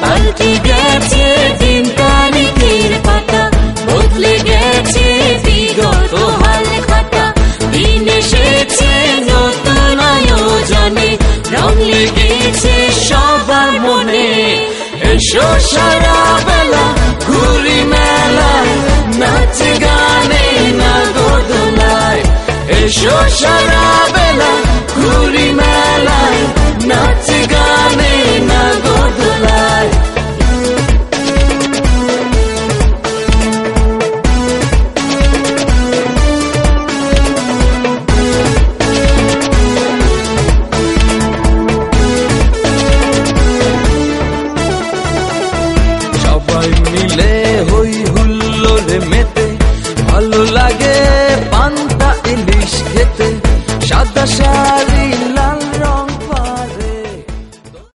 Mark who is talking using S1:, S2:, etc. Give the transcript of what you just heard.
S1: পাল্টে গেছে দিন তারিখের পাতা, বদলে গেছে বিগত হাল খাতা। দিন এসেছে নতুন আয়োজনে, রং লেগেছে সবার মনে। এসো সারা বেলা ঘুরি মেলায়, নাচ গানে নাগরদোলায়। এসো সারা বেলা ঘুরি মেলায়, নাচ গানে নাগরদোলায়।
S2: সবাই মিলে হই হুল্লোড়ে মেতে, ভালো লাগে পান্তা ইলিশ খেতে। সাদা শাড়ি